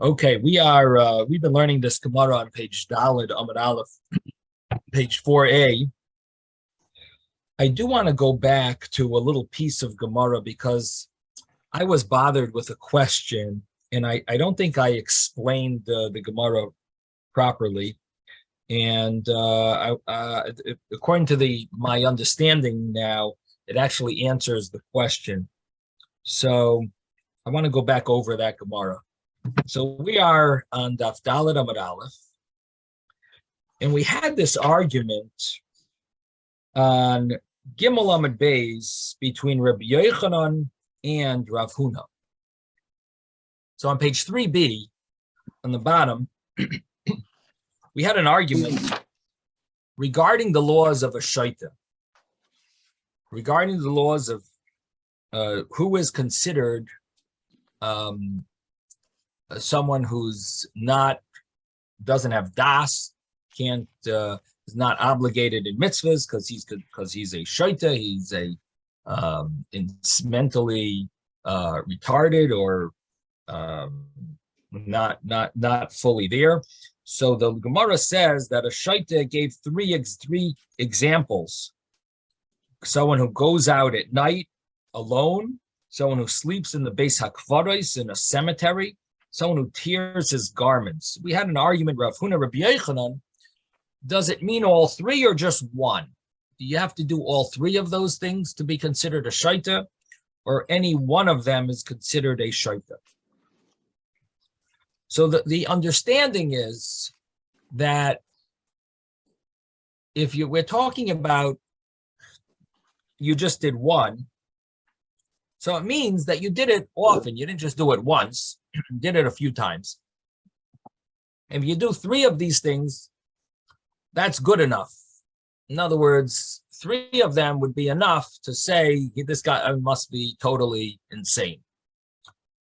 Okay, we've been learning this Gemara on page Daled Amud Aleph, page 4a. I do want to go back to a little piece of Gemara because I was bothered with a question, and I don't think I explained the Gemara properly. And according to my understanding now, it actually answers the question. So I want to go back over that Gemara. So we are on Daf Daled Amud Aleph, and we had this argument on Gimel Amud Beis between Rabbi Yochanan and Rav Huna. So on page 3b, on the bottom, we had an argument regarding the laws of a shaita, regarding the laws of who is considered someone who's doesn't have das, is not obligated in mitzvahs because he's a shaita, he's a mentally retarded or not fully there. So the Gemara says that a shaita gave three examples: someone who goes out at night alone, someone who sleeps in the Beis Hakvaros in a cemetery, someone who tears his garments. We had an argument, Rav Huna, Rabbi Yochanan, does it mean all three or just one? Do you have to do all three of those things to be considered a shaita, or any one of them is considered a shaita? So the understanding is that if we're talking about you just did one, so it means that you did it often. You didn't just do it once, you did it a few times. If you do three of these things, that's good enough. In other words, three of them would be enough to say this guy must be totally insane.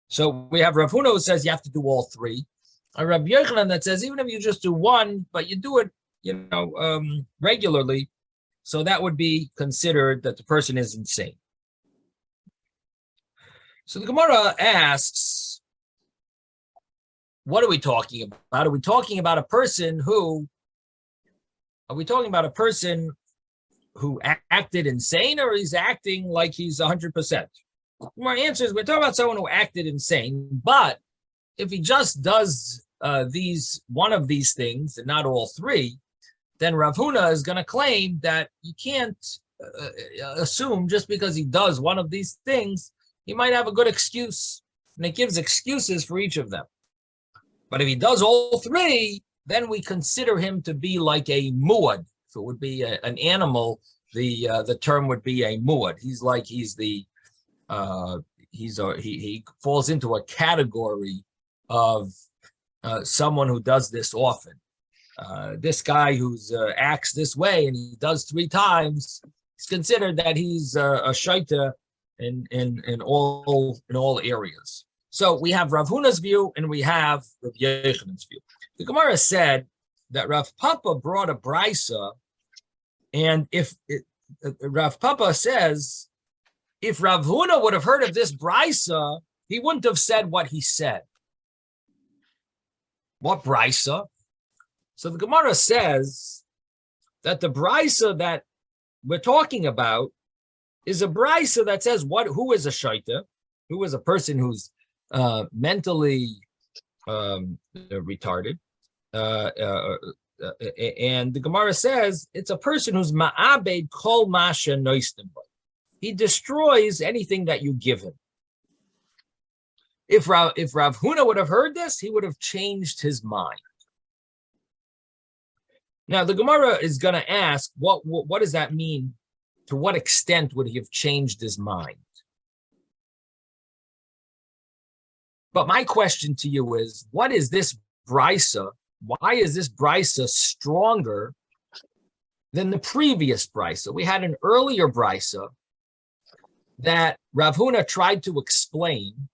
So we have Rav Huna who says you have to do all three. A Rabbi Yochanan that says even if you just do one, but you do it, regularly, so that would be considered that the person is insane. So the Gemara asks, what are we talking about? Are we talking about a person who acted insane, or he's acting like he's 100%? My answer is we're talking about someone who acted insane, but if he just does one of these things and not all three, then Rav Huna is going to claim that you can't assume just because he does one of these things, he might have a good excuse, and it gives excuses for each of them. But if he does all three, then we consider him to be like a muad. If it would be an animal, the term would be a muad. He falls into a category of someone who does this often. This guy who's acts this way and he does three times, it's considered that he's a shaita in all areas. So we have Rav Huna's view and we have Rav Yochanan's view. The Gemara said that Rav Papa brought a brisa, and Rav Papa says, if Rav Huna would have heard of this brisa, he wouldn't have said what he said. What brisa? So the Gemara says that the brisa that we're talking about is a brisa that says who is a shaita, who is a person who's mentally retarded, and the Gemara says it's a person who's ma'abed kol masha noistim. He destroys anything that you give him. If Rav Huna would have heard this, he would have changed his mind. Now the Gemara is going to ask, what does that mean? To what extent would he have changed his mind? But my question to you is, what is this brisa? Why is this brisa stronger than the previous brisa? We had an earlier brisa that Rav Huna tried to explain,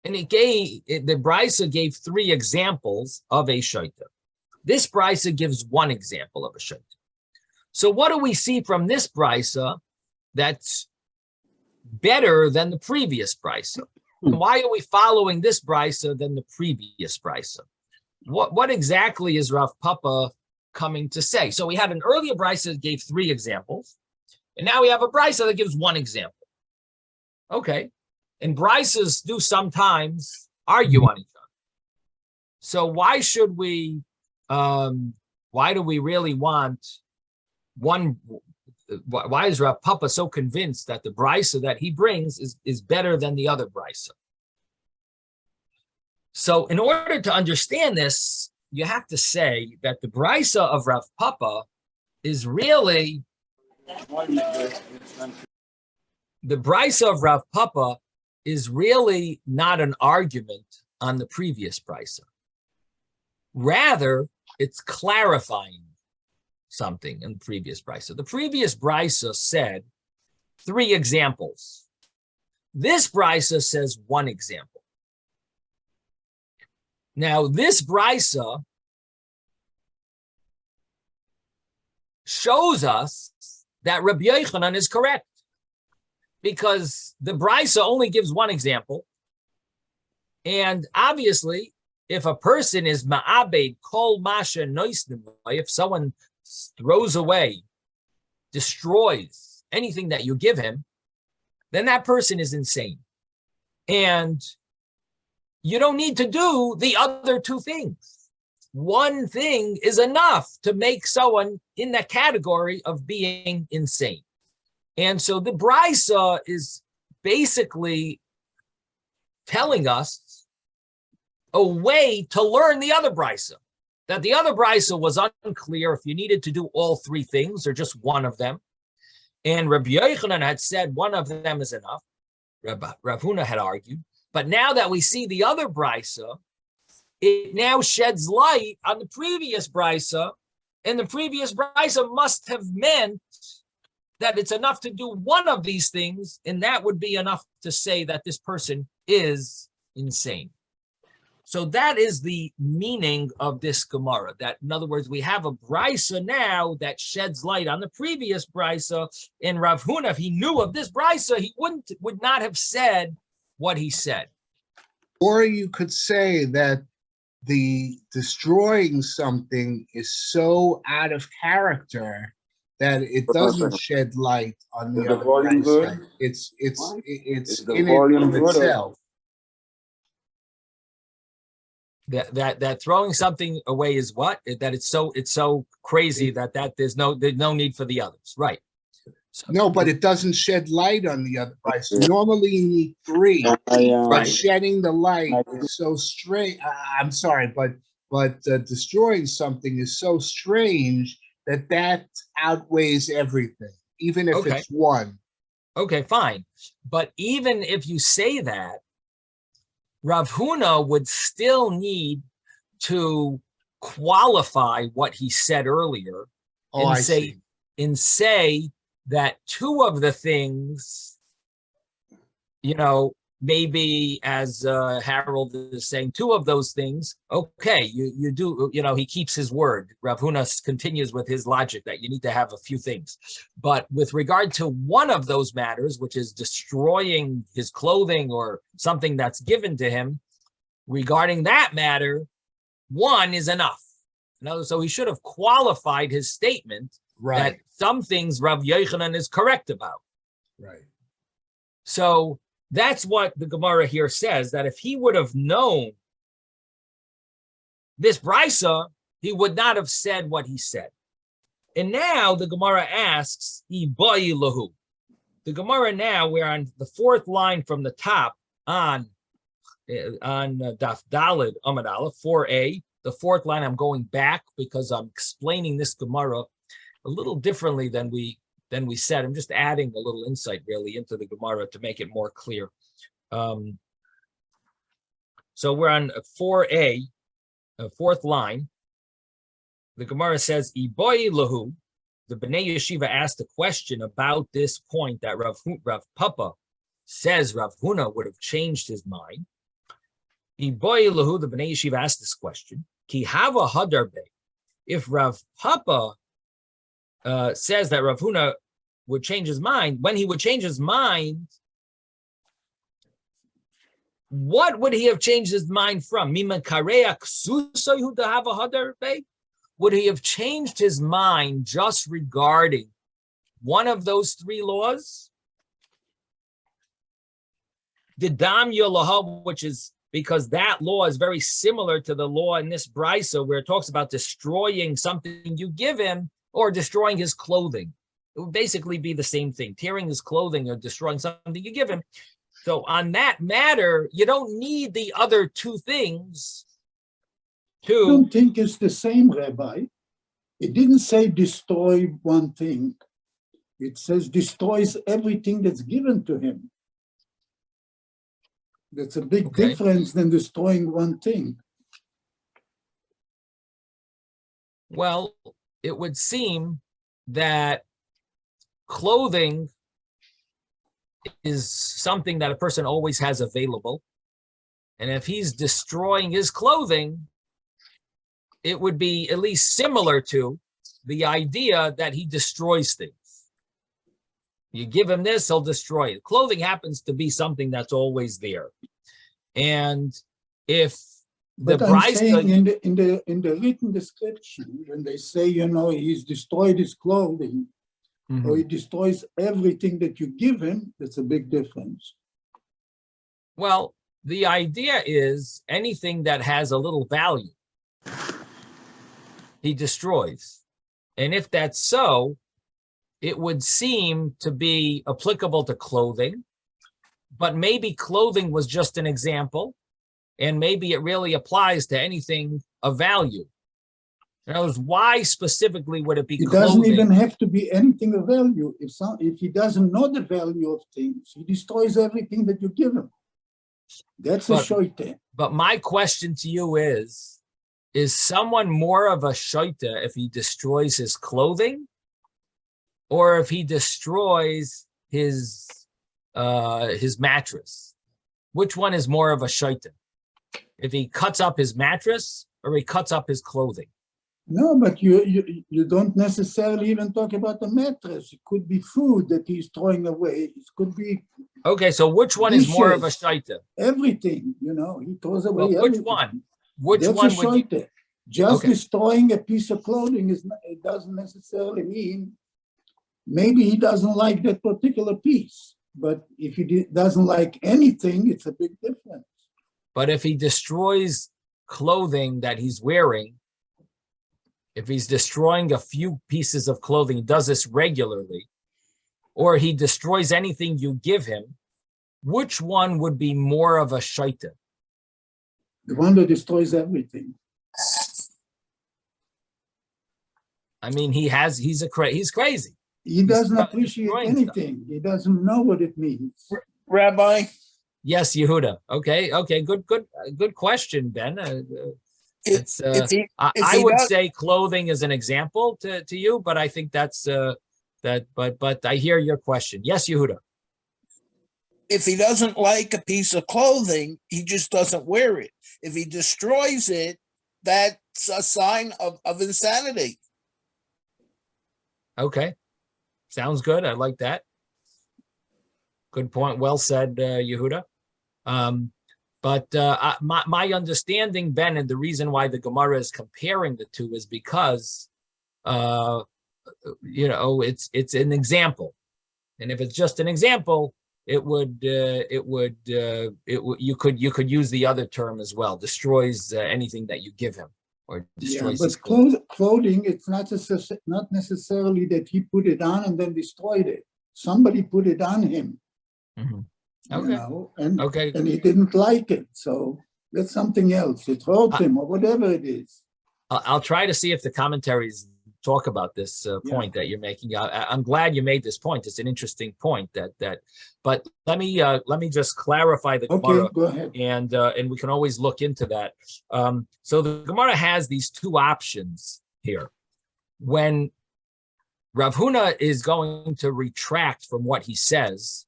and the brisa gave three examples of a shaita. This brisa gives one example of a shaita. So what do we see from this brisa that's better than the previous brisa? And why are we following this brisa than the previous brisa? What exactly is Rav Papa coming to say? So we had an earlier brisa that gave 3 examples, and now we have a brisa that gives 1 example. Okay, and brisas do sometimes argue on each other. So why should we? Why do we really want one? Why is Rav Papa so convinced that the brisa that he brings is better than the other brisa? So in order to understand this, you have to say that the brisa of Rav Papa is really the brisa of Rav Papa is really not an argument on the previous brisa. Rather, it's clarifying something in the previous brisa. The previous brisa said 3 examples. This brisa says 1 example. Now, this brisa shows us that Rabbi Yochanan is correct, because the brisa only gives 1 example. And obviously, if a person is ma'abed kol masha noisnim, if someone throws away, destroys anything that you give him, then that person is insane. And you don't need to do the other 2 things. 1 thing is enough to make someone in that category of being insane. And so the brisa is basically telling us a way to learn the other brisa. That the other brisa was unclear if you needed to do all 3 things or just 1 of them. And Rabbi Yochanan had said 1 of them is enough. Rav Huna had argued. But now that we see the other brisa, it now sheds light on the previous brisa, and the previous brisa must have meant that it's enough to do 1 of these things, and that would be enough to say that this person is insane. So that is the meaning of this Gemara. That, in other words, we have a brisa now that sheds light on the previous brisa. And Rav Huna, if he knew of this brisa, he would not have said what he said. Or you could say that the destroying something is so out of character that it doesn't shed light on the other brisa. It's in it of itself. That throwing something away is what? That it's so crazy that there's no need for the others, right? So, no, but it doesn't shed light on the other brisa. Normally you need 3. But shedding the light is so strange. I'm sorry, but destroying something is so strange that outweighs everything, even if it's 1. Okay, fine. But even if you say that, Rav Huna would still need to qualify what he said earlier and say that 2 of the things, maybe as Harold is saying, 2 of those things, okay, you do, he keeps his word. Rav Huna continues with his logic that you need to have a few things. But with regard to 1 of those matters, which is destroying his clothing or something that's given to him, regarding that matter, 1 is enough. So he should have qualified his statement that some things Rav Yochanan is correct about. Right. So that's what the Gemara here says, that if he would have known this brisa, he would not have said what he said. And now the Gemara asks, Ibai lahu. The Gemara now, we're on the 4th line from the top on Daf Daled Amud Aleph 4a. The 4th line, I'm going back because I'm explaining this Gemara a little differently than we said. I'm just adding a little insight really into the Gemara to make it more clear. So we're on 4a, 4th line. The Gemara says, Ibai lahu. The Bnei Yeshiva asked a question about this point that Rav Papa says Rav Huna would have changed his mind. Ibai lahu, the Bnei Yeshiva asked this question. Ki hava hadarbe. If Rav Papa says that Rav Huna would change his mind, when he would change his mind, what would he have changed his mind from? Would he have changed his mind just regarding one of those three laws? The dam yolaha, which is because that law is very similar to the law in this brisa where it talks about destroying something you give him or destroying his clothing. It would basically be the same thing, tearing his clothing or destroying something you give him. So on that matter, you don't need the other two things to... I don't think it's the same, Rabbi. It didn't say destroy one thing. It says destroys everything that's given to him. That's a big difference than destroying one thing. Well, it would seem that clothing is something that a person always has available. And if he's destroying his clothing, it would be at least similar to the idea that he destroys things. You give him this, he'll destroy it. Clothing happens to be something that's always there. And if the I'm saying in the written description, when they say, you know, he's destroyed his clothing, or he destroys everything that you give him, that's a big difference. Well, the idea is anything that has a little value, he destroys. And if that's so, it would seem to be applicable to clothing, but maybe clothing was just an example, and maybe it really applies to anything of value. In other words, why specifically would it be clothing? It doesn't even have to be anything of value. If he doesn't know the value of things, he destroys everything that you give him. That's a shoite. But my question to you is someone more of a shoite if he destroys his clothing, or if he destroys his mattress? Which one is more of a shoite? If he cuts up his mattress or he cuts up his clothing? No, but you don't necessarily even talk about the mattress. It could be food that he's throwing away. It could be okay. So which one is more of a shaita? Everything, you know, he throws away. Well, which one? Which one would you... Just destroying a piece of clothing it doesn't necessarily mean maybe he doesn't like that particular piece. But if he doesn't like anything, it's a big difference. But if he destroys clothing that he's wearing, if he's destroying a few pieces of clothing, he does this regularly, or he destroys anything you give him, which one would be more of a shaita? The one that destroys everything. I mean, he's crazy. He doesn't appreciate anything. Stuff. He doesn't know what it means. Rabbi? Yes, Yehuda. Okay, good question, Ben. I would say clothing is an example to you, but I think that's but I hear your question. Yes, Yehuda. If he doesn't like a piece of clothing, he just doesn't wear it. If he destroys it, that's a sign of insanity. Okay. Sounds good. I like that. Good point. Well said, Yehuda. But my understanding, Ben, and the reason why the Gemara is comparing the two is because, it's an example, and if it's just an example, you could use the other term as well. Destroys anything that you give him, or destroys. Yeah, but clothing, it's not necessarily that he put it on and then destroyed it. Somebody put it on him. Mm-hmm. Okay. You know, and he didn't like it, so that's something else. It hurt him, or whatever it is. I'll try to see if the commentaries talk about this point that you're making. I'm glad you made this point. It's an interesting point. But let me just clarify the Gemara. Okay, go ahead. And we can always look into that. So the Gemara has these two options here. When Rav Huna is going to retract from what he says,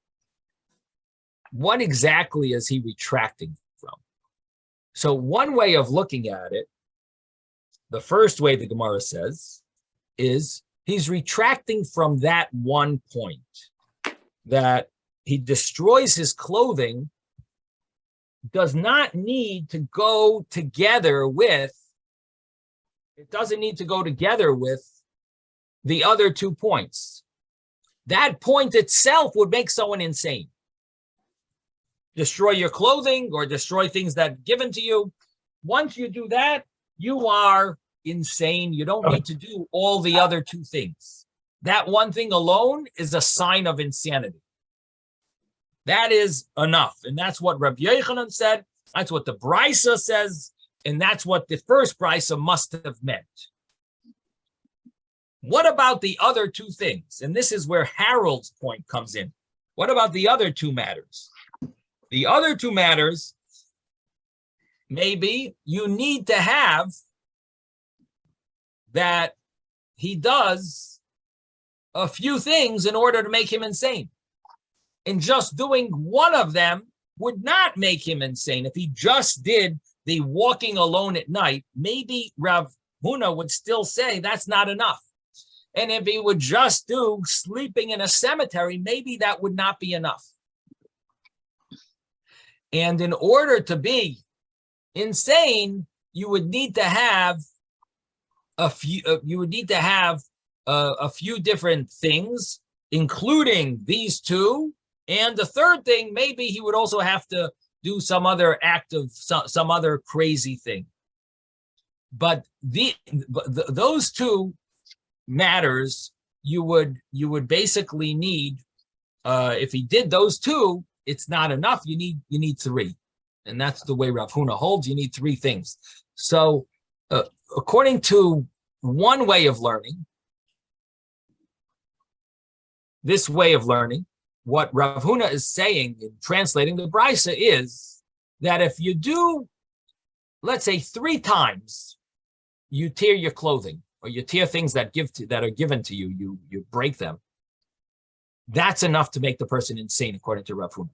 what exactly is he retracting from? So one way of looking at it, the first way the Gemara says, is he's retracting from that one point, that he destroys his clothing does not need to go together with, it doesn't need to go together with the other 2 points. That point itself would make someone insane. Destroy your clothing or destroy things that are given to you. Once you do that, you are insane. You don't need to do all the other 2 things. That one thing alone is a sign of insanity. That is enough. And that's what Rabbi Yochanan said. That's what the Brisa says. And that's what the first Brisa must have meant. What about the other 2 things? And this is where Harold's point comes in. What about the other 2 matters? The other 2 matters, maybe you need to have that he does a few things in order to make him insane. And just doing one of them would not make him insane. If he just did the walking alone at night, maybe Rav Huna would still say that's not enough. And if he would just do sleeping in a cemetery, maybe that would not be enough. And in order to be insane, you would need to have a few. A few different things, including these 2. And the third thing, maybe he would also have to do some other act of some other crazy thing. But those 2 matters, you would basically need, if he did those 2, it's not enough. You need 3. And that's the way Rav Huna holds. You need 3 things. So according to one way of learning, this way of learning, what Rav Huna is saying in translating the Brisa is that if you do, let's say 3 times, you tear your clothing or you tear things that are given to you, you break them. That's enough to make the person insane, according to Rav Huna.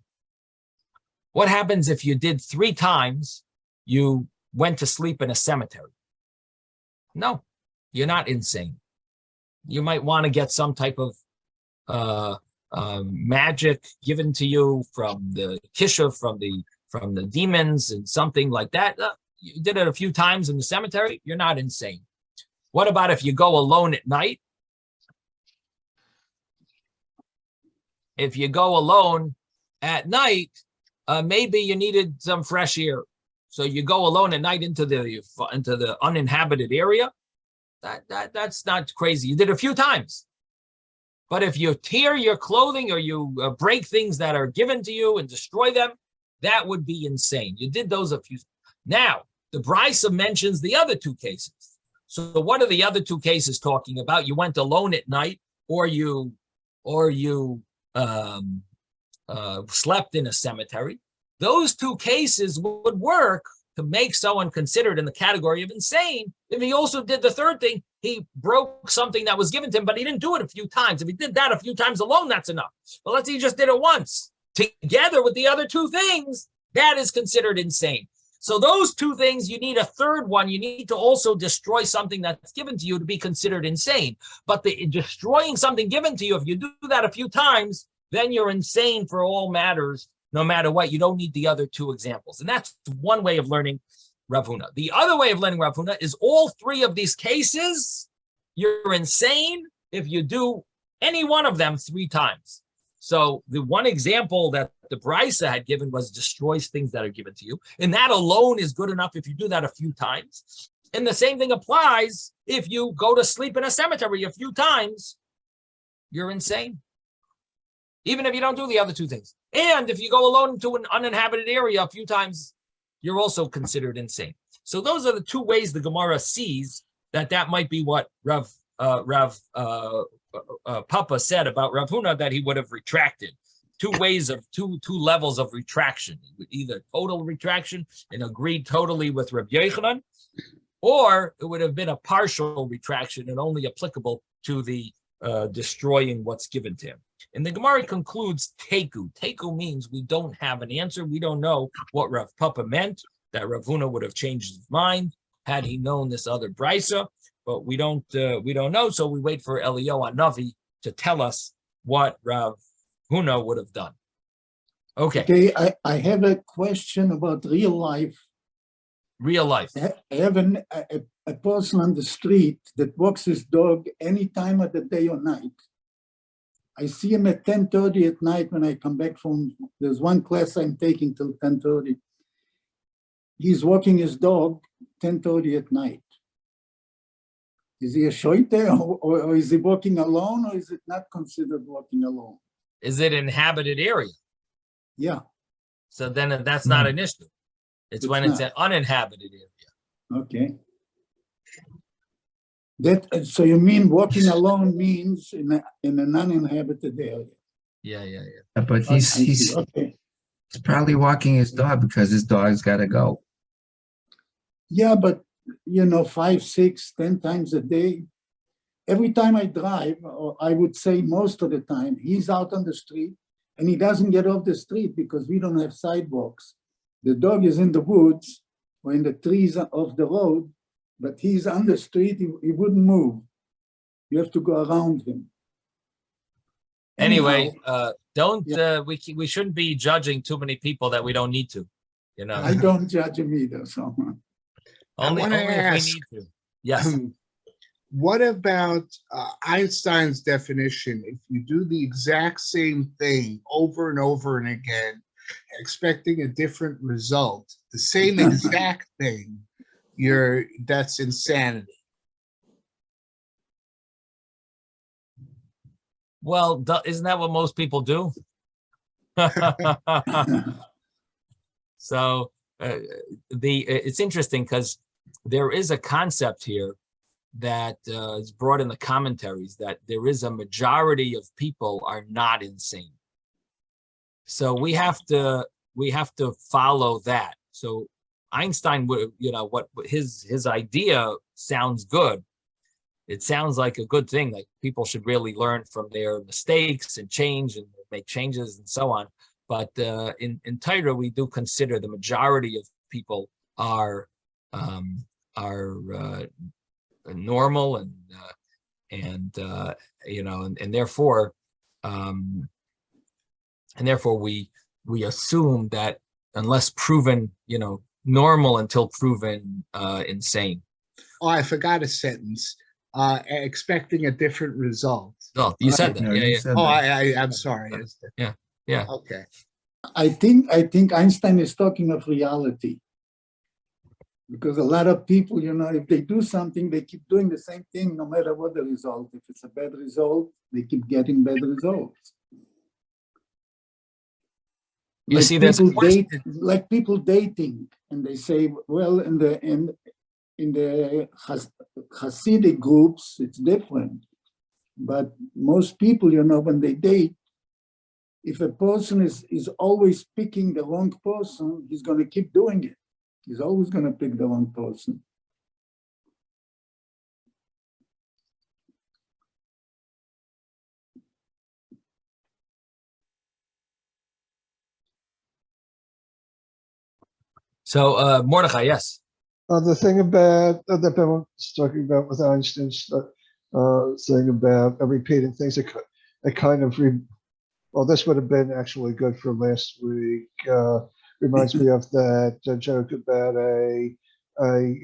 What happens if you did 3 times, you went to sleep in a cemetery? No, you're not insane. You might want to get some type of magic given to you from the Kislev, from the demons and something like that. You did it a few times in the cemetery, you're not insane. What about if you go alone at night? If you go alone at night, maybe you needed some fresh air. So you go alone at night into the uninhabited area. That's not crazy. You did it a few times. But if you tear your clothing or you break things that are given to you and destroy them, that would be insane. You did those a few. Now, the Brisa mentions the other 2 cases. So what are the other 2 cases talking about? You went alone at night, or you slept in a cemetery. Those 2 cases would work to make someone considered in the category of insane if he also did the third thing. He broke something that was given to him, but he didn't do it a few times. If he did that a few times alone, that's enough. But let's say he just did it once. Together with the other 2 things, that is considered insane. So those 2 things, you need a third one. You need to also destroy something that's given to you to be considered insane. But the destroying something given to you, if you do that a few times, then you're insane for all matters, no matter what. You don't need the other 2 examples. And that's one way of learning Rav Huna. The other way of learning Rav Huna is all 3 of these cases, you're insane if you do any one of them 3 times. So the one example that the Brisa had given was destroys things that are given to you. And that alone is good enough if you do that a few times. And the same thing applies if you go to sleep in a cemetery a few times, you're insane. Even if you don't do the other 2 things. And if you go alone into an uninhabited area a few times, you're also considered insane. So those are the 2 ways the Gemara sees that might be what Rav Papa said about Rav Huna, that he would have retracted. 2 ways of two levels of retraction, either total retraction and agreed totally with Rabbi Yochanan, or it would have been a partial retraction and only applicable to the destroying what's given to him. And the Gemara concludes teku. Teku means we don't have an answer. We don't know what Rav Papa meant, that Rav Huna would have changed his mind had he known this other brisa, but we don't know. So we wait for Eliyahu Hanavi to tell us what Rav Huna would have done. Okay, Okay, I have a question about real life. real life. I have a person on the street that walks his dog any time of the day or night. I see him at 10:30 at night when I come back from, there's one class I'm taking till 10:30. He's walking his dog 10:30 at night. Is he a shoite or is he walking alone, or is it not considered walking alone? Is it inhabited area? Yeah, So then that's not an issue. It's when it's an uninhabited area. okay. So you mean walking alone means in an uninhabited area? Yeah. But I he's see, okay. probably walking his dog because his dog's got to go. Yeah, but 5, 6, 10 times a day. Every time I drive, or I would say most of the time, he's out on the street and he doesn't get off the street because we don't have sidewalks. The dog is in the woods or in the trees of the road, but he's on the street, he wouldn't move. You have to go around him. Anyway, Anyhow, we shouldn't be judging too many people that we don't need to, I don't judge him either, so. only wanna if ask, we need to. Yes. What about Einstein's definition? If you do the exact same thing over and over and again, expecting a different result, the same exact thing, that's insanity. Well, isn't that what most people do? So it's interesting because there is a concept here that is brought in the commentaries that there is a majority of people are not insane. So we have to follow that. So Einstein would, what his idea sounds good. It sounds like a good thing. Like people should really learn from their mistakes and change and make changes and so on. But in Torah, we do consider the majority of people are normal and therefore we assume that unless proven normal until proven insane. Oh, I forgot a sentence. Expecting a different result. Oh, you said that. No, Yeah. you said Oh, that. I'm sorry. Yeah. Okay. I think Einstein is talking of reality. Because a lot of people, if they do something, they keep doing the same thing no matter what the result. If it's a bad result, they keep getting bad results. You see, there's a question. Like people dating, and they say, well, in the Hasidic groups, it's different. But most people, when they date, if a person is always picking the wrong person, he's going to keep doing it. He's always going to pick the wrong person. So Mordechai, yes. The thing about that Ben was talking about with Einstein's thing about repeating things, it kind of well, this would have been actually good for last week. Reminds me of that joke about a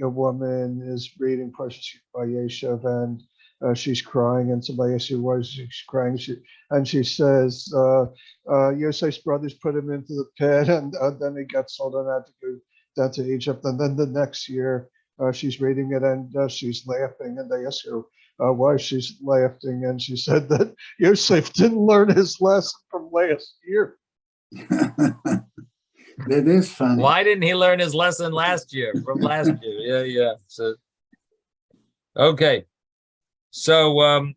woman is reading Parshas Vayeshev and she's crying, and somebody asks her why she's crying. She says, Yosef's brothers put him into the pit, and then he got sold and had to go down to Egypt. And then the next year, she's reading it and she's laughing, and they ask her why she's laughing, and she said that Yosef didn't learn his lesson from last year. That is funny. Why didn't he learn his lesson from last year? Yeah. So, okay. So,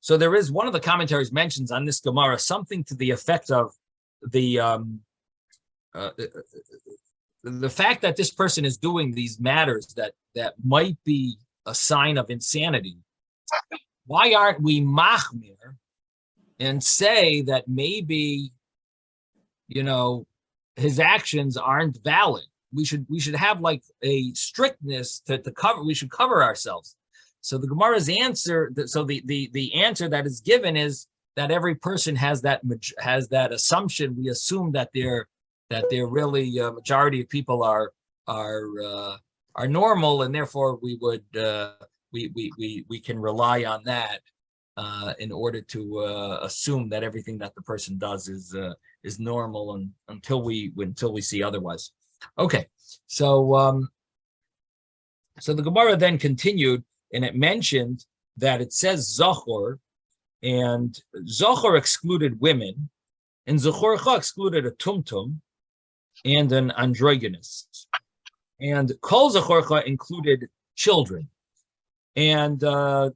so there is one of the commentaries mentions on this Gemara something to the effect of the fact that this person is doing these matters that might be a sign of insanity. Why aren't we machmir and say that maybe his actions aren't valid? We should have like a strictness to cover. We should cover ourselves. So the Gemara's answer, so the answer that is given is that every person has that assumption. We assume that they're really majority of people are normal, and therefore we would we can rely on that in order to assume that everything that the person does is normal, and until we see otherwise. Okay, so so the Gemara then continued, and it mentioned that it says Zohor, and Zohor excluded women, and Zohorcha excluded a tumtum and an androgynous, and Kol Zohorcha included children. And the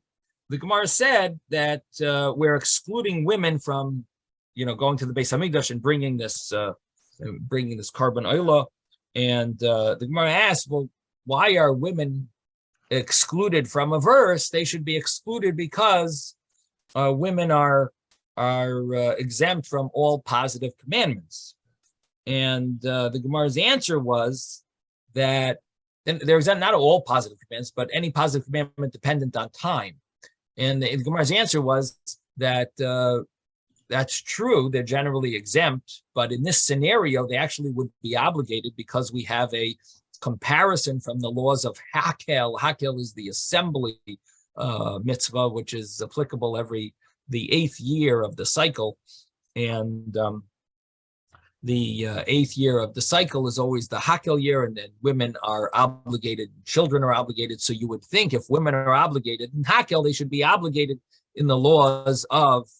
Gemara said that we're excluding women from, going to the Beis Hamikdash and bringing this carbon oila. And the Gemara asked, well, why are women excluded from a verse? They should be excluded because women are exempt from all positive commandments. And the Gemara's answer was that there's not all positive commandments, but any positive commandment dependent on time. And the Gemara's answer was that that's true. They're generally exempt, but in this scenario, they actually would be obligated because we have a comparison from the laws of Hakel. Hakel is the assembly mitzvah, which is applicable the 8th year of the cycle. And the 8th year of the cycle is always the Hakel year, and then women are obligated, children are obligated. So you would think if women are obligated in Hakel, they should be obligated in the laws of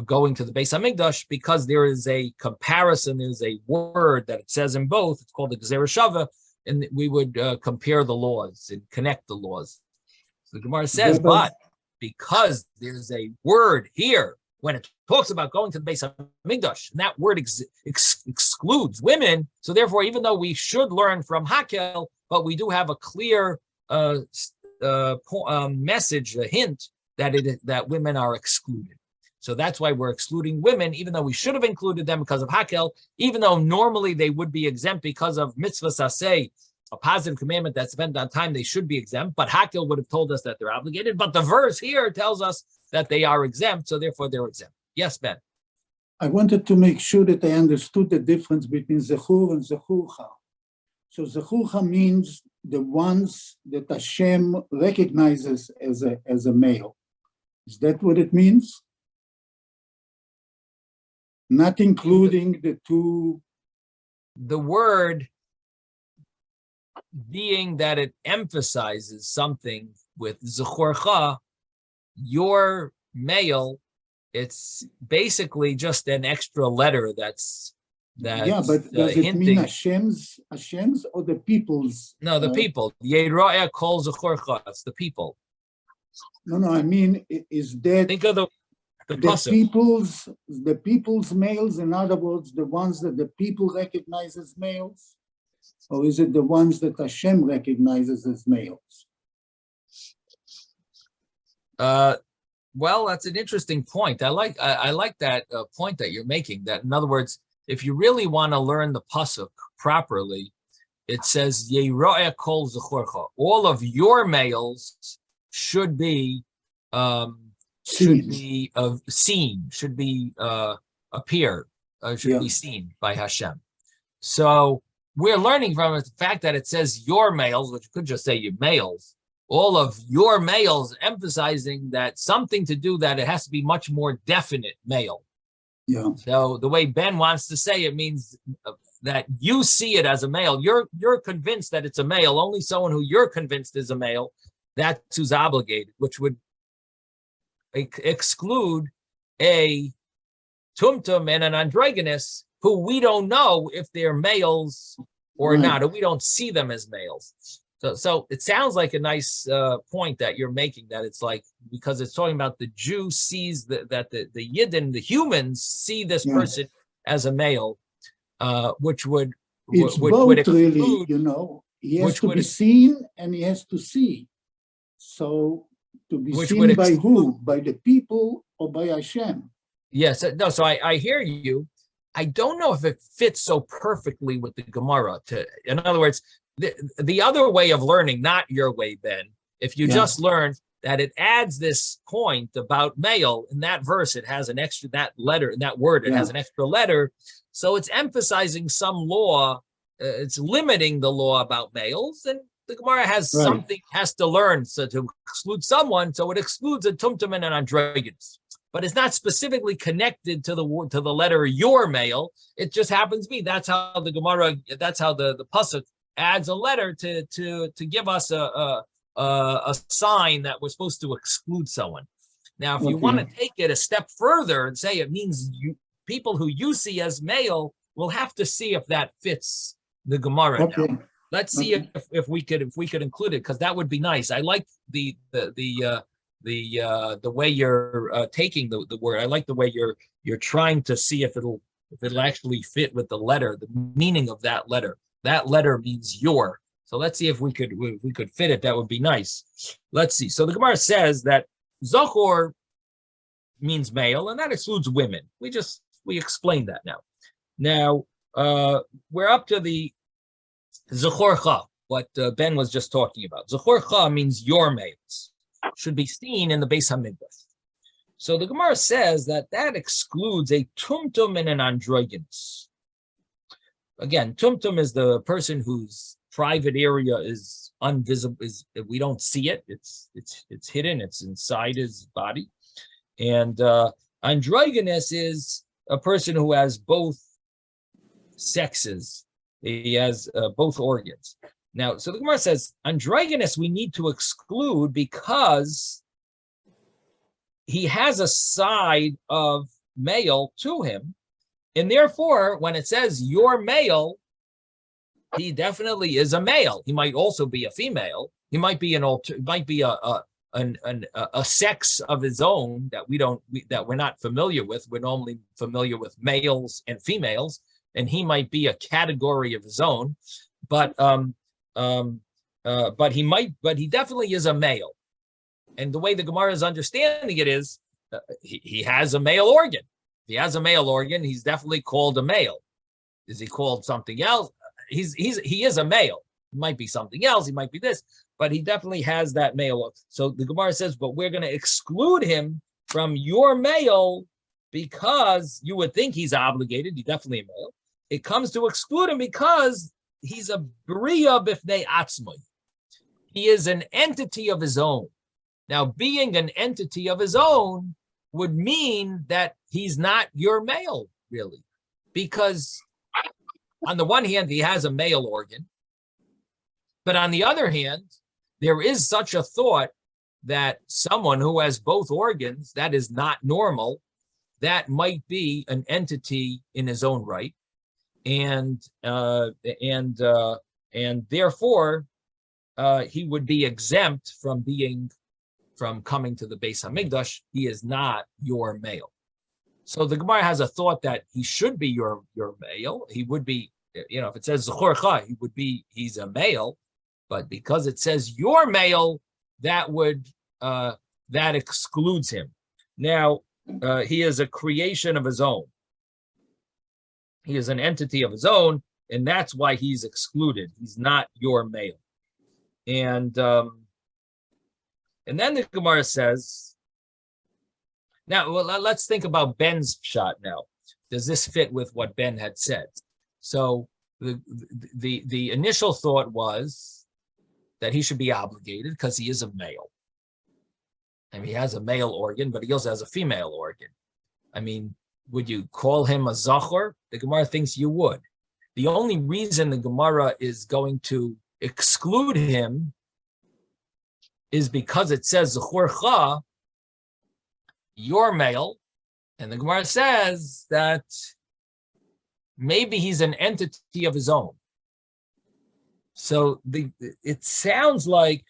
going to the Beis Hamikdash, because there is a comparison, there's a word that it says in both, it's called the Gezerah Shava, and we would compare the laws and connect the laws. So the Gemara says, but because there's a word here, when it talks about going to the Beis Hamikdash, and that word excludes women, so therefore, even though we should learn from Hakel, but we do have a clear message, a hint that women are excluded. So that's why we're excluding women, even though we should have included them because of Hakel, even though normally they would be exempt because of mitzvah saseh, a positive commandment that's spent on time, they should be exempt. But Hakel would have told us that they're obligated. But the verse here tells us that they are exempt, so therefore they're exempt. Yes, Ben? I wanted to make sure that I understood the difference between Zechur and Zechurcha. So Zechurcha means the ones that Hashem recognizes as a male. Is that what it means? Not including the two. The word being that it emphasizes something with Zechorcha, your male, it's basically just an extra letter that's yeah, but does it hinting. mean Hashem's or the people's? No, the people. Yera'eh kol Zechorcha, it's the people. No, I mean, is that think of the people's males, in other words, the ones that the people recognize as males, or is it the ones that Hashem recognizes as males? Well, that's an interesting point. I like that point that you're making. That, in other words, if you really want to learn the pasuk properly, it says Yera'eh kol Zechorcha. All of your males should be seen, should be appear, should be seen by Hashem. So we're learning from the fact that it says your males, which could just say your males, all of your males, emphasizing that something to do that it has to be much more definite male. Yeah. So the way Ben wants to say it means that you see it as a male. You're convinced that it's a male. Only someone who you're convinced is a male, that's who's obligated, which would exclude a tumtum and an androgynous who we don't know if they're males or not, or we don't see them as males. So it sounds like a nice point that you're making, that it's like, because it's talking about the Jew sees that the Yidden, the humans, see this person as a male, which would both exclude, really, he has to be seen and he has to see. So to be seen by who? By the people or by Hashem? Yes, no. So I hear you. I don't know if it fits so perfectly with the Gemara. In other words, the other way of learning, not your way, Ben. If you just learn that it adds this point about male. In that verse, it has an extra, that letter, in that word, it has an extra letter. So it's emphasizing some law. It's limiting the law about males. And the Gemara has something, has to learn so to exclude someone. So it excludes a tumtum and an androgynous. But it's not specifically connected to the letter your male. It just happens to be. That's how the Gemara, that's how the pasuk adds a letter to give us a sign that we're supposed to exclude someone. Now, if you want to take it a step further and say it means people who you see as male, we'll have to see if that fits the Gemara. Now. Let's see if we could include it, because that would be nice. I like the way you're taking the word. I like the way you're trying to see if it'll actually fit with the letter, the meaning of that letter. That letter means your. So let's see if we could fit it. That would be nice. Let's see. So the Gemara says that Zachor means male, and that excludes women. We explained that now. Now we're up to the Zachorcha, what Ben was just talking about. Zachorcha means your males. Should be seen in the Beis Hamikdash. So the Gemara says that excludes a tumtum and an androgynous. Again, tumtum is the person whose private area is invisible, we don't see it. It's hidden. It's inside his body. And androgynous is a person who has both sexes. He has both organs. Now, so the Gemara says androgynous we need to exclude because he has a side of male to him, and therefore, when it says your male, he definitely is a male. He might also be a female. He might be a sex of his own that we're not familiar with. We're normally familiar with males and females, and he might be a category of his own. But he definitely is a male. And the way the Gemara is understanding it is, he has a male organ. If he has a male organ, he's definitely called a male. Is he called something else? He is a male. He might be something else. He might be this, but he definitely has that male. So the Gemara says, but we're going to exclude him from your male because you would think he's obligated. He's definitely a male. It comes to exclude him because he's a bria b'fnei atzmai. He is an entity of his own. Now, being an entity of his own would mean that he's not your male, really, because on the one hand, he has a male organ, but on the other hand, there is such a thought that someone who has both organs, that is not normal, that might be an entity in his own right, and therefore he would be exempt from coming to the Beis Hamikdash. He is not your male. So the Gemara has a thought that he should be your male. He would be, if it says Zechorcha, he's a male, but because it says your male, that excludes him. Now, he is a creation of his own. He is an entity of his own, and that's why he's excluded. He's not your male. And then the Gemara says, now let's think about Ben's shot now. Does this fit with what Ben had said? So the initial thought was that he should be obligated because he is a male. I mean, he has a male organ, but he also has a female organ. I mean, would you call him a Zachor? The Gemara thinks you would. The only reason the Gemara is going to exclude him is because it says Zechorcha, your male, and the Gemara says that maybe he's an entity of his own. So it sounds like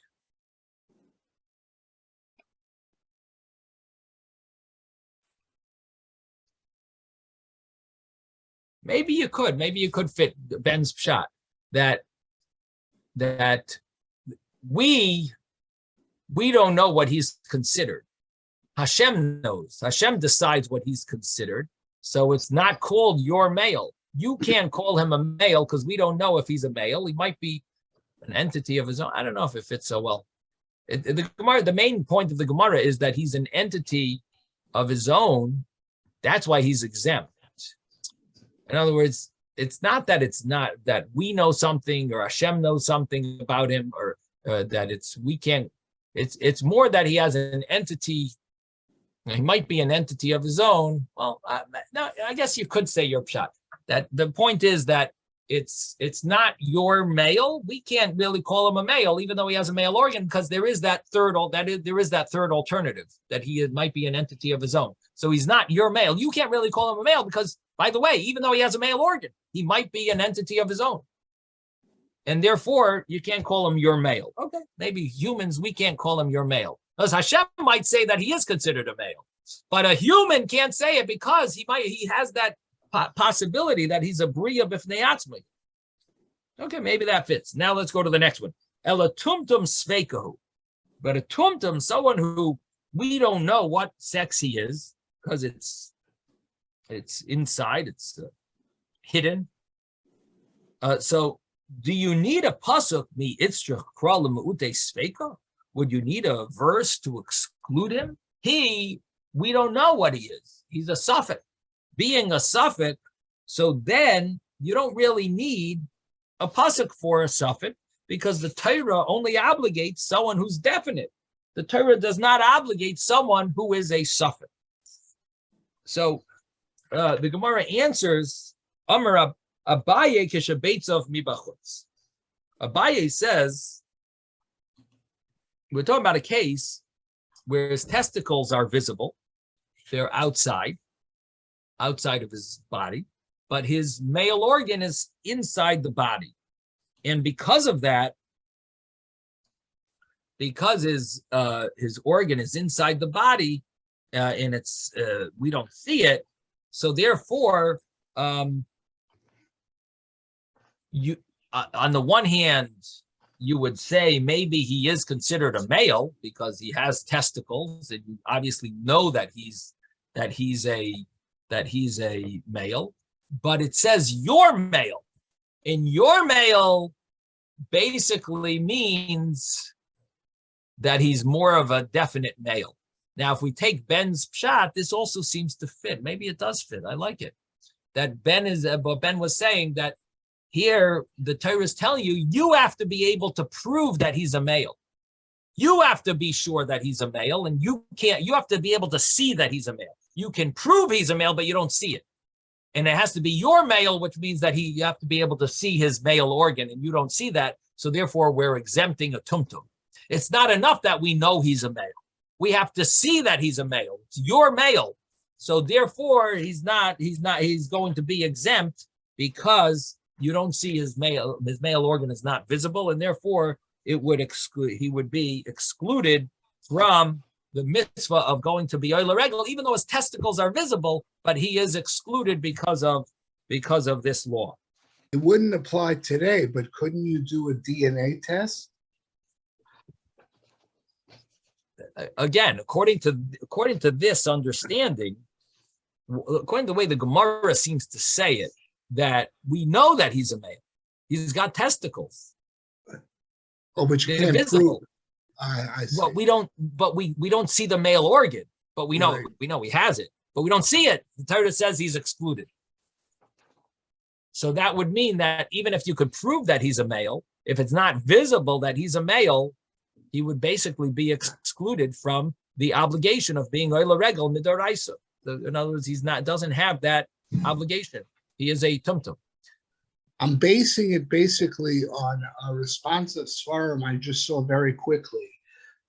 maybe you could fit Ben's shot that we don't know what he's considered. Hashem knows. Hashem decides what he's considered. So it's not called your male. You can't call him a male because we don't know if he's a male. He might be an entity of his own. I don't know if it fits so well. The Gemara, the main point of the Gemara is that he's an entity of his own. That's why he's exempt. In other words, it's not that we know something or Hashem knows something about him, or that we can't. It's more that he has an entity. He might be an entity of his own. Well, no, I guess you could say your pshat. That the point is that it's not your male. We can't really call him a male, even though he has a male organ, because there is that third alternative that he might be an entity of his own. So he's not your male. You can't really call him a male because, by the way, even though he has a male organ, he might be an entity of his own. And therefore, you can't call him your male. Okay, maybe humans, we can't call him your male. Because Hashem might say that he is considered a male. But a human can't say it because he has that possibility that he's a bria b'fnei atzmi. Okay, maybe that fits. Now let's go to the next one. Ela tumtum sveikahu. But a tumtum, someone who we don't know what sex he is, because it's inside, it's hidden. So do you need a pasuk mi Yitzchok kra l'me'utei sveika? Would you need a verse to exclude him? We don't know what he is. He's a suffix. Being a suffix, so then you don't really need a pasuk for a suffix, because the Torah only obligates someone who's definite. The Torah does not obligate someone who is a suffix. So the Gemara answers, Amar Abaye kishabeitzav mibachutz. Abaye says, we're talking about a case where his testicles are visible. They're outside of his body, but his male organ is inside the body. And because of that, because his organ is inside the body, and it's we don't see it, so therefore, you on the one hand, you would say maybe he is considered a male because he has testicles, and you obviously know that he's a male, but it says your male, and your male basically means that he's more of a definite male. Now, if we take Ben's pshat, this also seems to fit. Maybe it does fit. I like it. That Ben was saying that here the Torah is telling you, you have to be able to prove that he's a male. You have to be sure that he's a male, and you have to be able to see that he's a male. You can prove he's a male, but you don't see it. And it has to be your male, which means that you have to be able to see his male organ, and you don't see that. So therefore, we're exempting a tumtum. It's not enough that we know he's a male. We have to see that he's a male. It's your male. So therefore, he's going to be exempt because you don't see his male organ is not visible, and therefore he would be excluded from the mitzvah of going to be Oila Regel, even though his testicles are visible, but he is excluded because of this law. It wouldn't apply today, but couldn't you do a DNA test? Again, according to this understanding, according to the way the Gemara seems to say it, that we know that he's a male. He's got testicles. Oh, but you They're can't visible. prove. I see. Well, we don't see the male organ, but we know he has it, but we don't see it. The Torah says he's excluded. So that would mean that even if you could prove that he's a male, if it's not visible that he's a male, he would basically be excluded from the obligation of being Oila Regel Midoraisa. In other words, doesn't have that obligation. He is a tumtum. I'm basing it basically on a response of Svarim I just saw very quickly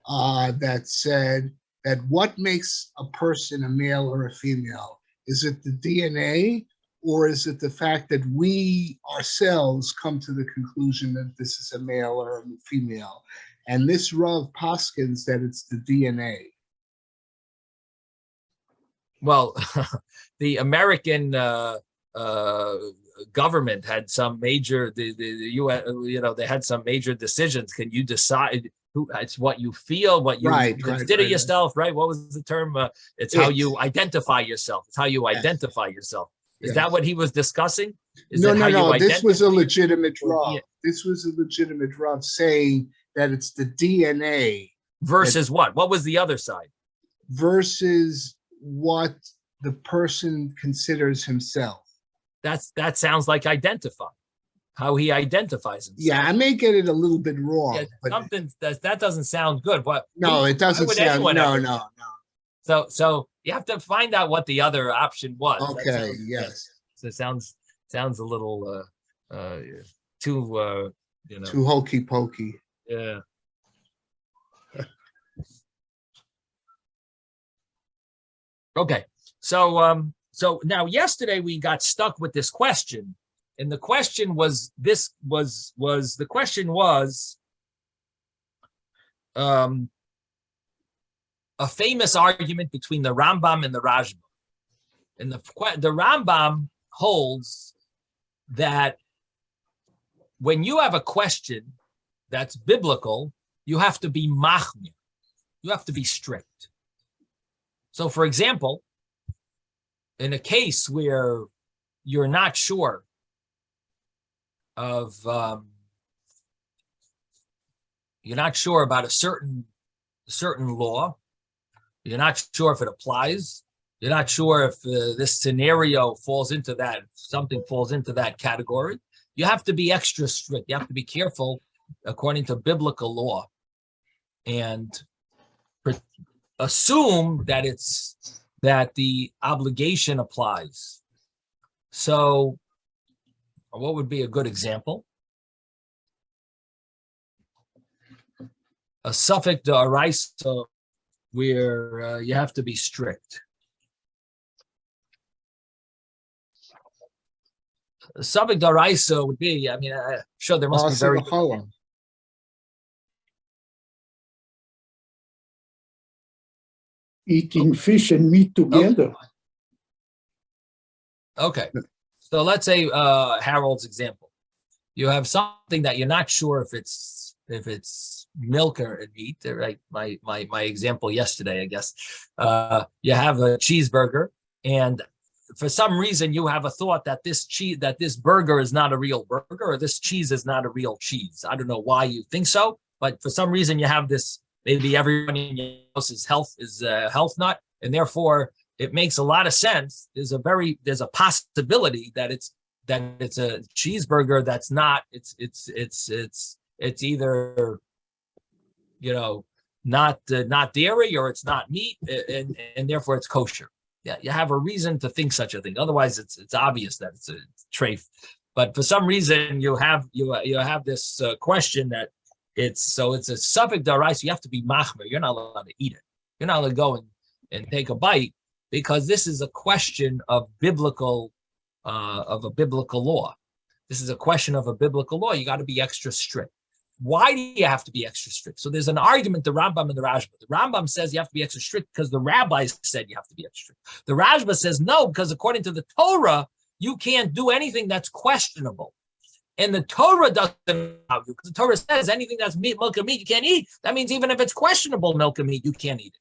that said that what makes a person a male or a female? Is it the DNA, or is it the fact that we ourselves come to the conclusion that this is a male or a female? And this Rav Paskins that it's the DNA. Well, the American government had some major, the U.S., they had some major decisions. Can you decide it's what you feel, what you consider yourself, right? What was the term? It's how you identify yourself. It's how you identify yourself. Is that what he was discussing? No. This was a legitimate Rav. This was a legitimate Rav saying that it's the DNA versus what? What was the other side? Versus what the person considers himself. That sounds like identify. How he identifies himself. Yeah, I may get it a little bit wrong, Yeah, but something that doesn't sound good. What? no, it doesn't would sound. anyone No, ever- no, So you have to find out what the other option was. no. That Okay, sounds- yes. So it sounds a little too Too hokey pokey. yeah. Okay, so now yesterday we got stuck with this question, and the question was a famous argument between the Rambam and the Rashba. And the Rambam holds that when you have a question that's biblical, you have to be machmir. You have to be strict. So, for example, in a case where you're not sure of, you're not sure about a certain law, you're not sure if it applies, you're not sure if this scenario falls into that, something falls into that category, you have to be extra strict. You have to be careful according to biblical law and assume that the obligation applies. So what would be a good example? A suffix d'oraisa where you have to be strict. A suffix d'oraisa would be, I'm sure there must be very good. Eating fish and meat together. Okay, so let's say Harold's example. You have something that you're not sure if it's milk or meat. Right, my example yesterday, I guess. You have a cheeseburger, and for some reason you have a thought that this burger is not a real burger, or this cheese is not a real cheese. I don't know why you think so, but for some reason you have this. Maybe everyone in your house is a health nut, and therefore it makes a lot of sense. There's a possibility that it's a cheeseburger that's not. It's either not dairy, or it's not meat, and therefore it's kosher. Yeah, you have a reason to think such a thing. Otherwise, it's obvious that it's a treif. But for some reason, you have this question that. It's a suffix d'oraisa. You have to be machmer. You're not allowed to eat it. You're not allowed to go and take a bite, because this is a question of a biblical law. This is a question of a biblical law. You got to be extra strict. Why do you have to be extra strict? So there's an argument, the Rambam and the Rashba. The Rambam says you have to be extra strict because the rabbis said you have to be extra strict. The Rashba says no, because according to the Torah, you can't do anything that's questionable. And the Torah doesn't allow you, because the Torah says anything that's meat, milk, and meat you can't eat. That means even if it's questionable milk and meat, you can't eat it.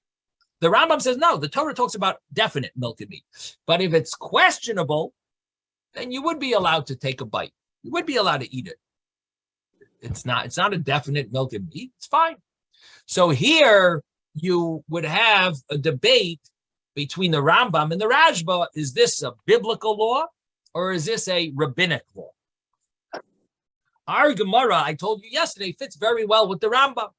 The Rambam says no. The Torah talks about definite milk and meat. But if it's questionable, then you would be allowed to take a bite. You would be allowed to eat it. It's not a definite milk and meat. It's fine. So here you would have a debate between the Rambam and the Rashba. Is this a biblical law or is this a rabbinic law? Our Gemara, I told you yesterday, fits very well with the Rambam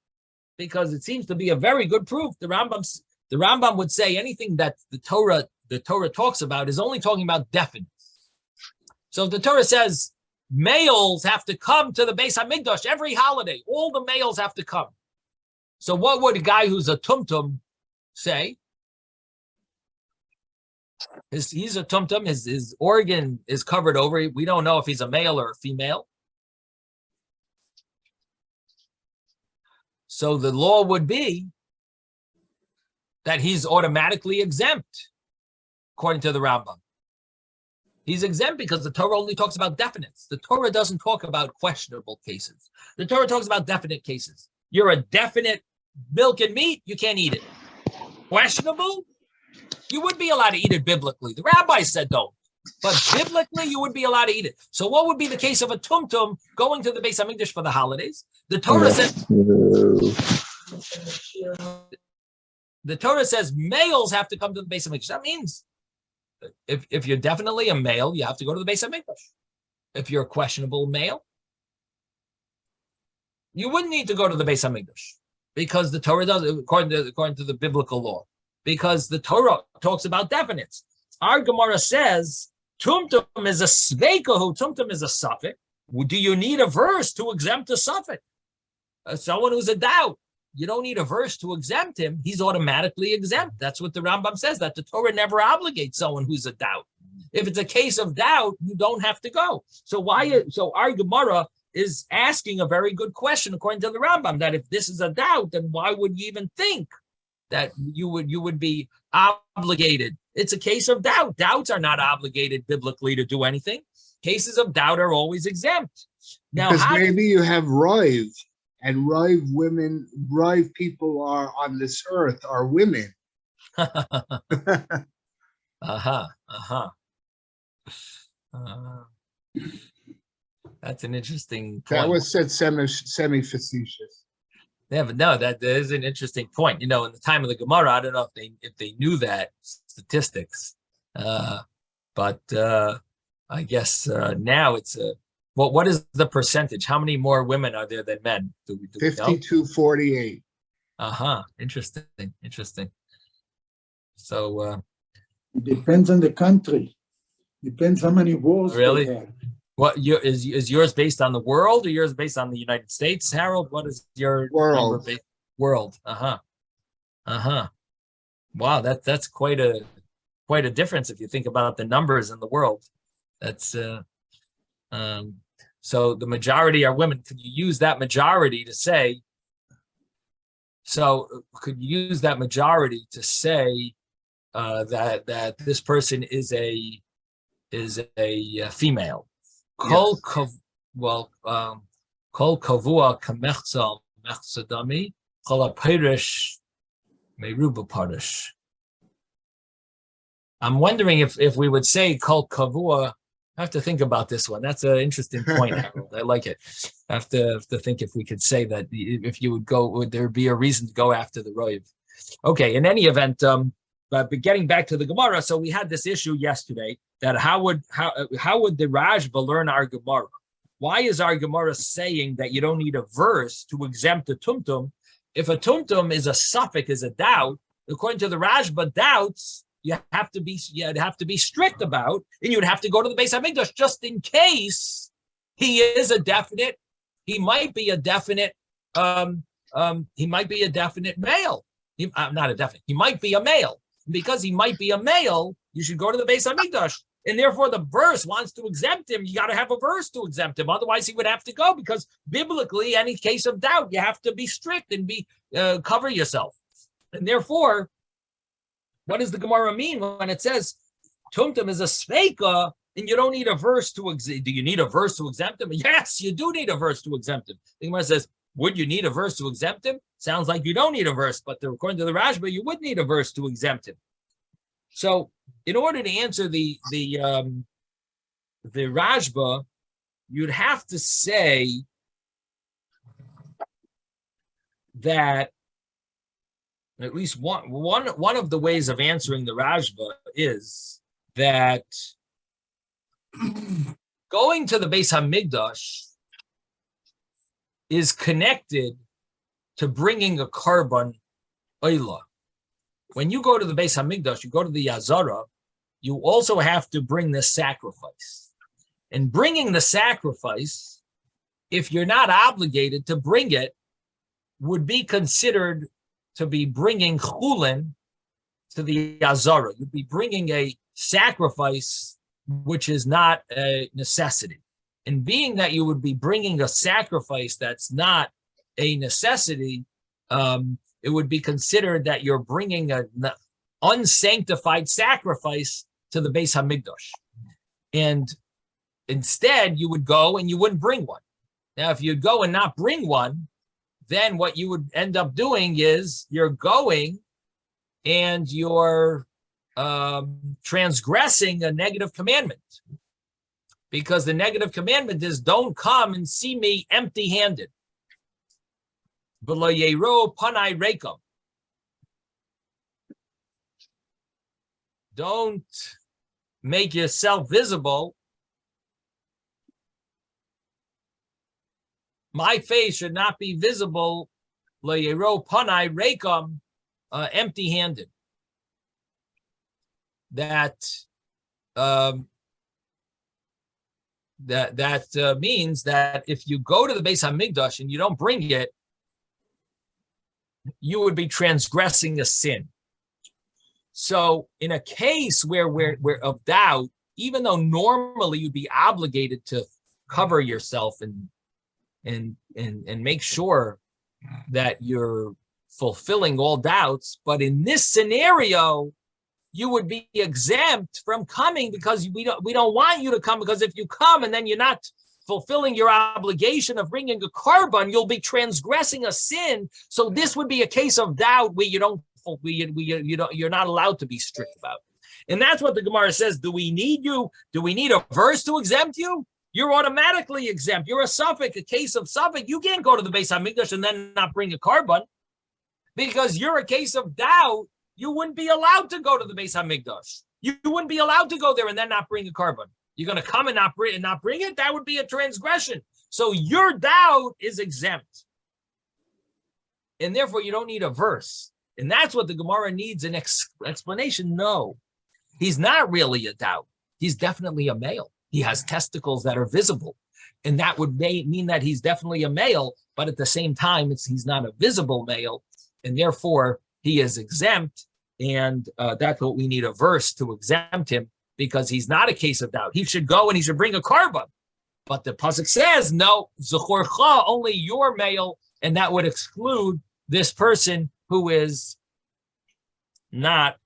because it seems to be a very good proof. The Rambam would say anything that the Torah talks about is only talking about definite. So if the Torah says males have to come to the Beis Hamikdash every holiday, all the males have to come. So what would a guy who's a tumtum say? He's a tumtum. His organ is covered over. We don't know if he's a male or a female. So the law would be that he's automatically exempt, according to the Rambam. He's exempt because the Torah only talks about definites. The Torah doesn't talk about questionable cases. The Torah talks about definite cases. You're a definite milk and meat, you can't eat it. Questionable, you would be allowed to eat it biblically. The rabbi said don't. But biblically, you would be allowed to eat it. So what would be the case of a tumtum going to the Beis Hamikdash for the holidays? The Torah said The Torah says males have to come to the Beis Hamikdash. That means if you're definitely a male, you have to go to the Beis Hamikdash. If you're a questionable male, you wouldn't need to go to the Beis Hamikdash because the Torah does, according to the biblical law, because the Torah talks about definites. Our Gemara says tumtum is a sveikahu, tumtum is a suffix. Do you need a verse to exempt a suffix? Someone who's a doubt. You don't need a verse to exempt him. He's automatically exempt. That's what the Rambam says, that the Torah never obligates someone who's a doubt. If it's a case of doubt, you don't have to go. So our Gemara is asking a very good question according to the Rambam, that if this is a doubt, then why would you even think that you would be obligated? It's a case of doubt. Doubts are not obligated biblically to do anything. Cases of doubt are always exempt. Now, because maybe you have Rive, and Rive people are on this earth are women. That's an interesting point. That was said semi-facetious. Yeah, but no, that is an interesting point. In the time of the Gemara, I don't know if they knew that statistics, but I guess now it's what is the percentage? How many more women are there than men? Do we 52-48. Interesting. So it depends on the country. Depends how many wars really. they have. What is yours based on the world or yours based on the United States, Harold? What is your world? World. Wow, that's quite a difference if you think about the numbers in the world. That's so the majority are women. Could you use that majority to say? So could you use that majority to say that this person is a female? Kol kavua kamechza mechzadami kol apirish meruba parish. I'm wondering if we would say kol kavua. I have to think about this one. That's an interesting point, Harold. I like it. I have to think if we could say that if you would go, would there be a reason to go after the Roiv? Okay, in any event, but getting back to the Gemara, so we had this issue yesterday that how would the Rashba learn our Gemara? Why is our Gemara saying that you don't need a verse to exempt a tumtum? If a tumtum is a suffix, is a doubt, according to the Rashba, doubts you'd have to be strict about, and you'd have to go to the Beis Hamikdash just in case he is a definite. He might be a definite. He might be a definite male. Not a definite. He might be a male. Because he might be a male, you should go to the Beis Hamikdash. And therefore, the verse wants to exempt him. You got to have a verse to exempt him. Otherwise, he would have to go, because biblically, any case of doubt, you have to be strict and cover yourself. And therefore, what does the Gemara mean when it says tumtum is a sveika and you don't need a verse to exempt? Do you need a verse to exempt him? Yes, you do need a verse to exempt him. The Gemara says, would you need a verse to exempt him? Sounds like you don't need a verse, but according to the Rashba, you would need a verse to exempt him. So, in order to answer the Rashba, you'd have to say that at least one of the ways of answering the Rashba is that going to the Beis Hamikdash is connected to bringing a korban oila. When you go to the Beis Hamikdash, you go to the Yazara, you also have to bring the sacrifice. And bringing the sacrifice, if you're not obligated to bring it, would be considered to be bringing chulin to the Yazara. You'd be bringing a sacrifice which is not a necessity. And being that you would be bringing a sacrifice that's not a necessity, it would be considered that you're bringing an unsanctified sacrifice to the Beis Hamikdash. And instead, you would go and you wouldn't bring one. Now, if you'd go and not bring one, then what you would end up doing is you're going and you're transgressing a negative commandment. Because the negative commandment is don't come and see me empty-handed. V'lo yero panai rekom. Don't make yourself visible. My face should not be visible. Lo yero panai rekom, empty-handed. That means that if you go to the Beis Hamikdash and you don't bring it, you would be transgressing a sin. So in a case where we're of doubt, even though normally you'd be obligated to cover yourself and make sure that you're fulfilling all doubts, but in this scenario, you would be exempt from coming because we don't want you to come, because if you come and then you're not fulfilling your obligation of bringing a korban, you'll be transgressing a sin. So this would be a case of doubt where you're not allowed to be strict about. And that's what the Gemara says. Do we need you? Do we need a verse to exempt you? You're automatically exempt. You're a suffix, a case of suffix. You can't go to the Beis Hamikdash and then not bring a korban because you're a case of doubt. You wouldn't be allowed to go to the Beis Hamikdash. You wouldn't be allowed to go there and then not bring a korban. You're going to come and not bring it? That would be a transgression. So your doubt is exempt. And therefore, you don't need a verse. And that's what the Gemara needs, an explanation. No, he's not really a doubt. He's definitely a male. He has testicles that are visible. And that would mean that he's definitely a male. But at the same time, he's not a visible male. And therefore, he is exempt. And that's what we need, a verse to exempt him, because he's not a case of doubt. He should go and he should bring a korban. But the pasuk says, no, zechorcha, only your male, and that would exclude this person who is not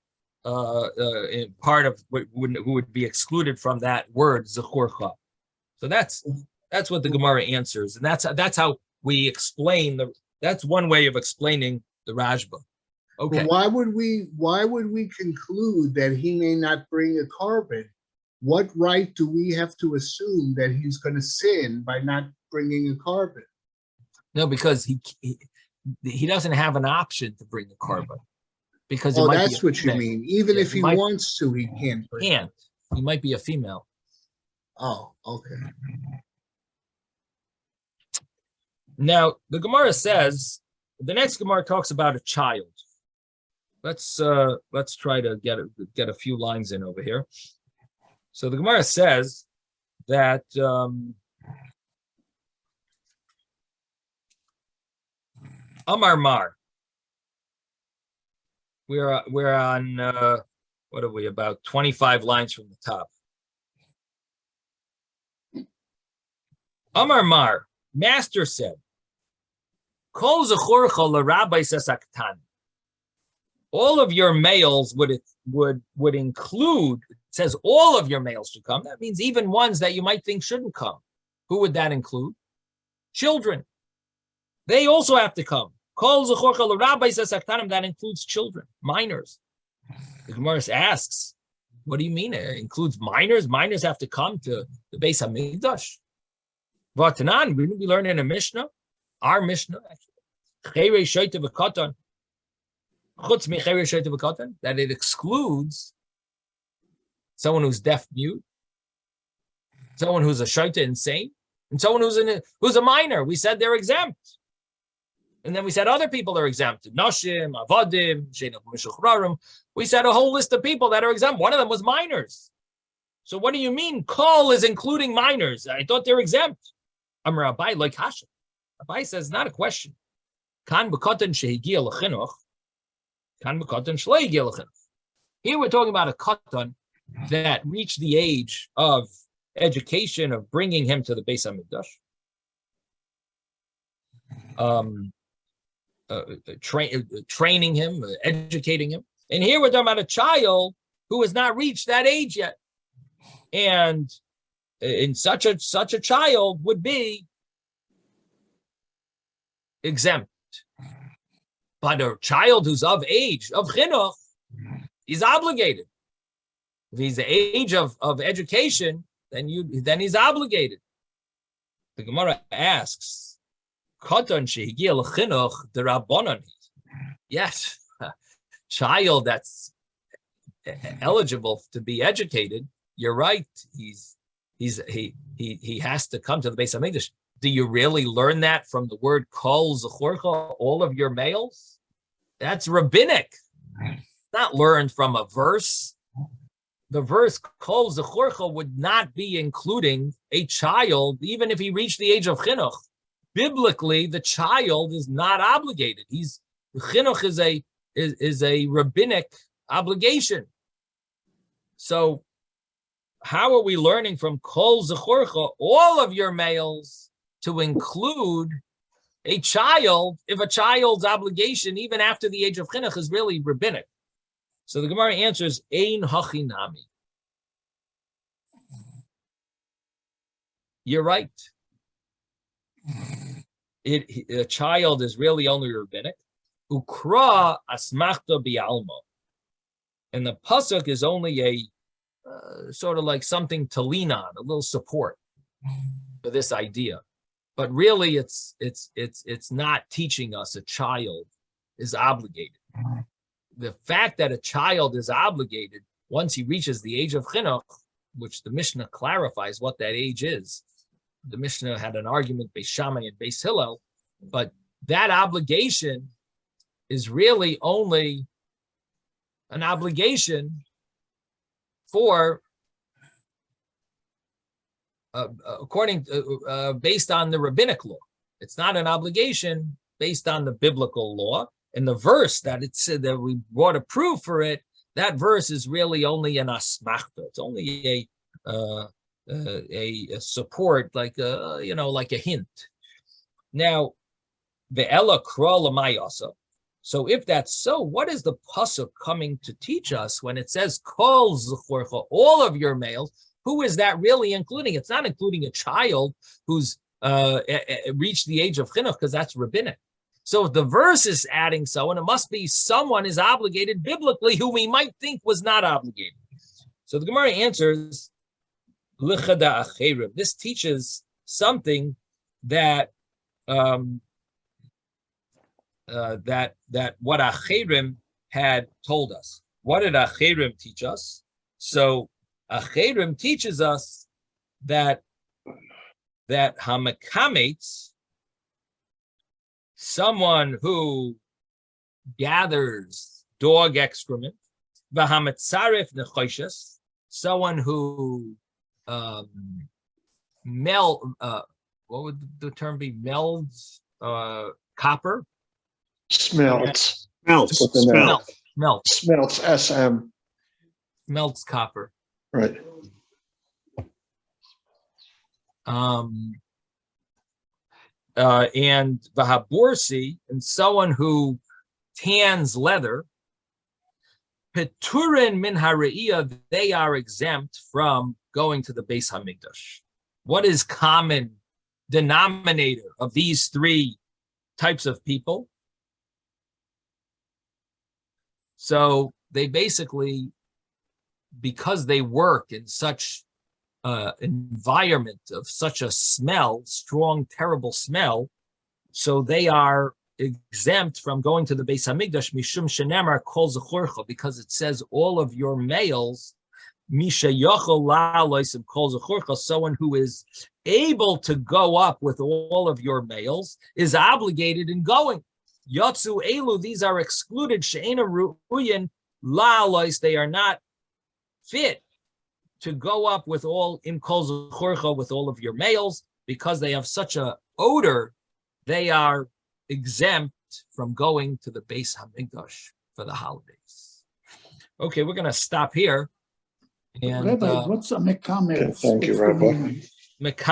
part of who would be excluded from that word zechorcha. So that's what the Gemara answers, and that's how we explain that's one way of explaining the Rashba. Okay. Well, why would we conclude that he may not bring a korban? What right do we have to assume that he's going to sin by not bringing a korban? No, because he doesn't have an option to bring a korban, because that's what you mean. Even if he wants to, he can't. He might be a female. Oh, okay. Now the Gemara says, the next Gemara talks about a child. Let's try to get a few lines in over here. So the Gemara says that Amar Mar. We're on what are we, about 25 lines from the top. Amar Mar, Master said, Kol zechorcha l'rabbi sasaktan. All of your males would include, it says all of your males should come. That means even ones that you might think shouldn't come. Who would that include? Children. They also have to come. Kol zechorcha l'rabbi sasaktanim, that includes children, minors. The Gemara asks, what do you mean? It includes minors? Minors have to come to the Beis Hamikdash. Vatanan, we learn in a Mishnah, our Mishnah, actually, that it excludes someone who's deaf mute, someone who's a shaita insane, and someone who's a minor. We said they're exempt. And then we said other people are exempt. Nashim, Avadim, Sheina Mishuchrarim. We said a whole list of people that are exempt. One of them was minors. So what do you mean? Kol is including minors. I thought they're exempt. Amar Abai like Hashem. Abai says not a question. Kan b'katan shehigia l'chinuch. Kan b'katan shleigia l'chinuch. Here we're talking about a katan that reached the age of education, of bringing him to the Beis Hamikdash. Training him, educating him. And here we're talking about a child who has not reached that age yet. And in such a child would be exempt. But a child who's of age, of chinuch, he's obligated. If he's the age of education, then he's obligated. The Gemara asks, Yes, child that's eligible to be educated. You're right. He has to come to the Beis Hamikdash. Do you really learn that from the word kol zechorcha, all of your males? That's rabbinic. Not learned from a verse. The verse kol zechorcha would not be including a child, even if he reached the age of chinuch. Biblically, the child is not obligated. Chinuch is a rabbinic obligation. So, how are we learning from kol zechorcha, all of your males, to include a child if a child's obligation, even after the age of chinuch, is really rabbinic? So the Gemara answers, Ein hachinami. You're right. A child is really only rabbinic. Ukra asmachta bialma. And the pasuk is only a sort of like something to lean on, a little support for this idea. But really, it's not teaching us a child is obligated. The fact that a child is obligated once he reaches the age of chinuch, which the Mishnah clarifies what that age is. The Mishnah had an argument, Beis Shammai and Beis Hillel, but that obligation is really only an obligation for, based on the rabbinic law. It's not an obligation based on the biblical law. And the verse that it said that we brought a proof for it, that verse is really only an asmachta. It's only a support, like a hint. Now, the ella kra l'mayasa. So if that's so, what is the pasuk coming to teach us when it says kol zechorcha, all of your males? Who is that really including? It's not including a child who's reached the age of chinuch, because that's rabbinic. So if the verse is adding so, and it must be someone is obligated biblically who we might think was not obligated. So the Gemara answers, Lichada acherim. This teaches something that that what acherim had told us. What did acherim teach us? So acherim teaches us that hamakametz, someone who gathers dog excrement, v'hamatzarif nechoshes, someone who what would the term be? Melds copper? Smelts. Melts. SM. Melts copper. Right. And vahaborsi, and someone who tans leather, peturin min hareiyah, they are exempt from going to the Beis Hamikdash. What is common denominator of these three types of people? So they basically, because they work in such environment of such a smell, strong, terrible smell, so they are exempt from going to the Beis Hamikdash, mishum shenemar kol zechorcha, because it says all of your males, misha yochel la'aloisim kol zechorcha, someone who is able to go up with all of your males is obligated in going. Yotzu elu, these are excluded, she'ena ru'uyin la'alois, they are not fit to go up with all im kol zechorcha, with all of your males, because they have such a odor, they are exempt from going to the Beis Hamikdash for the holidays. Okay, we're going to stop here. And Rabbi, what's a mekamet? Thank you, Rabbi.